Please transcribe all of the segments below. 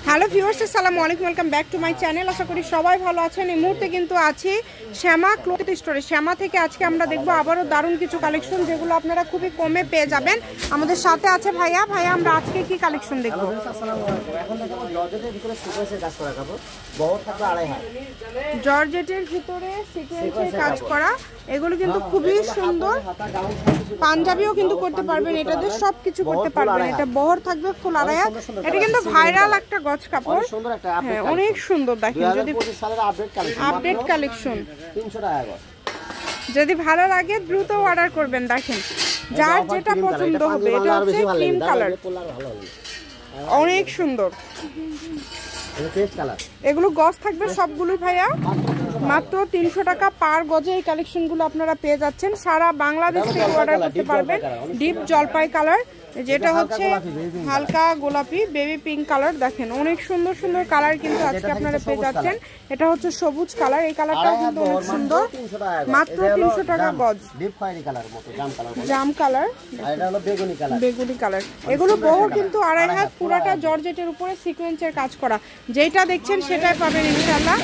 Hello viewers, আসসালামু আলাইকুম, welcome back to my channel. আশা করি সবাই ভালো আছেন। এই মুহূর্তে কিন্তু আছি শ্যামা ক্লথ স্টোরে। শ্যামা থেকে আজকে আমরা দেখবো আবারও দারুণ কিছু কালেকশন, যেগুলো আপনারা খুবই কমে পেয়ে যাবেন। আমাদের সাথে আছে ভাইয়া। ভাইয়া, আমরা আজকে কি কালেকশন দেখবো? জর্জেটের ভিতরে সিকোয়েন্সের কাজ করা, এগুলো কিন্তু খুবই সুন্দর। পাঞ্জাবিও কিন্তু করতে পারবেন, এটাতে সবকিছু করতে পারবেন। এটা বহর থাকবে ফুল আড়াইয়া। এটা কিন্তু ভাইরাল একটা গজ কাপড়, হ্যাঁ অনেক সুন্দর। দেখেন, যদি আপডেট কালেকশন 300 টাকা। যদি ভালো লাগে দ্রুত অর্ডার করবেন। দেখেন, যার যেটা পছন্দ হবে। এটা হচ্ছে ক্রিম কালার, অনেক সুন্দর। এগুলো গজ থাকবে সবগুলোই ভাইয়া মাত্র 300 টাকা পার গজে। এই কালেকশনগুলো আপনারা পেয়ে যাচ্ছেন। সারা বাংলাদেশ থেকে অর্ডার করতে পারবেন। ডিপ জলপাই কালার, যেটা হচ্ছে হালকা গোলাপি বেবি পিঙ্ক কালার। দেখেন, অনেক সুন্দর সুন্দর কালার কিন্তু আজকে আপনারা পেয়ে যাচ্ছেন। এটা হচ্ছে সবুজ কালার, এই কালারটাও কিন্তু অনেক সুন্দর, মাত্র 300 টাকা গজ। জাম কালার, বেগুনি কালার। এগুলো বহু কিন্তু আড়াই হাত, পুরাটা জর্জেটের উপরে সিকোয়েন্সের কাজ করা। যেটা দেখছেন সেটাই পাবেন ইনশাআল্লাহ।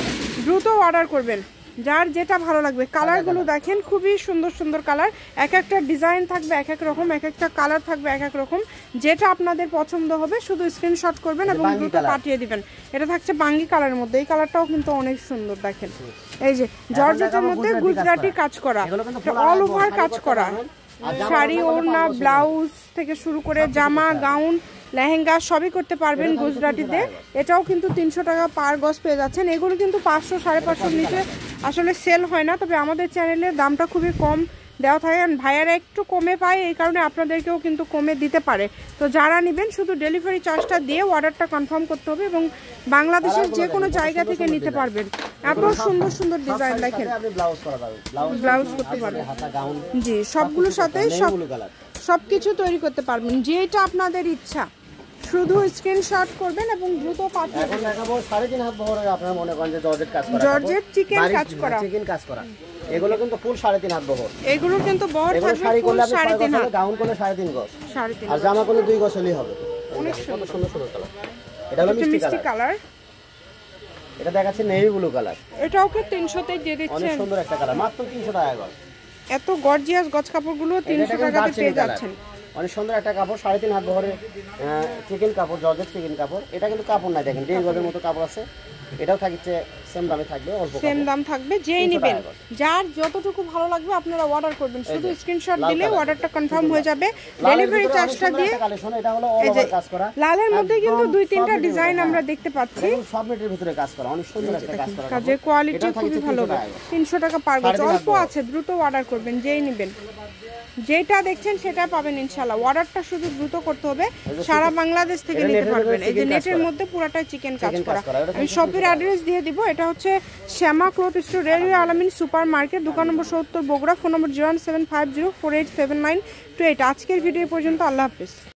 দ্রুত অর্ডার করবেন, যার যেটা ভালো লাগবে। কালারগুলো দেখেন, খুবই সুন্দর সুন্দর কালার। এক একটা ডিজাইন থাকবে এক এক রকম, এক একটা কালার থাকবে এক এক রকম। যেটা আপনাদের পছন্দ হবে শুধু স্ক্রিনশট করবেন এবং দ্রুত পাঠিয়ে দিবেন। এটা থাকছে বাঙ্গি কালারের মধ্যে, এই কালারটাও কিন্তু অনেক সুন্দর। দেখেন, এই যে জর্জেটের মধ্যে গুজরাটি কাজ করা, অল ওভার কাজ করা। শাড়ি, ওড়না, ব্লাউজ থেকে শুরু করে জামা, গাউন, লেহেঙ্গা সবই করতে পারবেন গুজরাটিতে। এটাও কিন্তু 300 টাকা পার গজ পেয়ে যাচ্ছেন। এগুলো কিন্তু 500 550 নিচে আসলে সেল হয় না, তবে আমাদের চ্যানেলে দামটা খুবই কম দেওয়া থাকে। ভাইয়ারা একটু কমে পায়, এই কারণে আপনাদেরকেও কিন্তু কমে দিতে পারে। তো যারা নেবেন শুধু ডেলিভারি চার্জটা দিয়ে অর্ডারটা কনফার্ম করতে হবে এবং বাংলাদেশের যে কোনো জায়গা থেকে নিতে পারবেন। এত সুন্দর সুন্দর ডিজাইন দেখেন, ব্লাউজ করতে পারবেন। জি, সবগুলোর সাথেই সবকিছু তৈরি করতে পারবেন, যেটা আপনাদের ইচ্ছা। শুধু স্ক্রিনশট করবেন এবং দ্রুত পাঠিয়ে দিবেন। এখন দেখাবো 3.5 হাত বহরের, আপনারা মনে করেন যে জর্জেট কাজ করা, জর্জেট চিকেন কাজ করা, চিকেন কাজ করা। এগুলো কিন্তু ফুল 3.5 হাত বহর। এগুলো কিন্তু বহর থাকবে ফুল 3.5 হাত। গাউন করলে 3.5 গজ, আর জামা করলে 2 গজ হলেই হবে। অনেক সুন্দর সুন্দর কালার। এটা হলো মিষ্টি কালার। এটা দেখাচ্ছে নেভি ব্লু কালার। এটাও কি 300 তে দিয়ে দিচ্ছেন? অনেক সুন্দর একটা কালার, মাত্র 300 টাকা গজ। এত গর্জিয়াস গজ কাপড়গুলো 300 টাকাতে পেয়ে যাচ্ছেন। অনেক সুন্দর একটা কাপড়, 3.5 হাত বহরের চিকেন কাপড়, জর্জেট চিকেন কাপড়। এটা কিন্তু কাপড় নাই, দেখেন 1.5 গজের মতো কাপড় আছে। এটাও থাকছে সেম দামে থাকবে, অল্প সেম দাম থাকবে। যেই নেবেন, যার যতটুকু ভালো লাগবে আপনারা অর্ডার করবেন। শুধু স্ক্রিনশট দিলে অর্ডারটা কনফার্ম হয়ে যাবে। ডেলিভারি চার্জটা দিয়ে। এটা হলো অল ওভার কাজ করা। লালের মধ্যে কিন্তু 2-3টা ডিজাইন আমরা দেখতে পাচ্ছি। সব নেটের ভিতরে কাজ করা, অনেক সুন্দর একটা কাজ করা। কাজের কোয়ালিটি খুবই ভালো। 300 টাকা পার গজ, অল্প আছে। দ্রুত অর্ডার করবেন, যেই নেবেন। যেটা দেখছেন সেটা পাবেন ইনশাআল্লাহ। অর্ডারটা শুধু দ্রুত করতে হবে। সারা বাংলাদেশ থেকে নিতে পারবেন। এই যে নেটের মধ্যে পুরাটাই চিকেন কাজ করা। আমি শপের অ্যাড্রেস দিয়ে দিব। এটা হচ্ছে শ্যামা ক্লথ স্টোর, রেলওয়ে আলামিন সুপার মার্কেট, দোকান নম্বর 70 বগুড়া। ফোন নম্বর 01750487928। আজকের ভিডিও পর্যন্ত। আল্লাহ হাফেজ।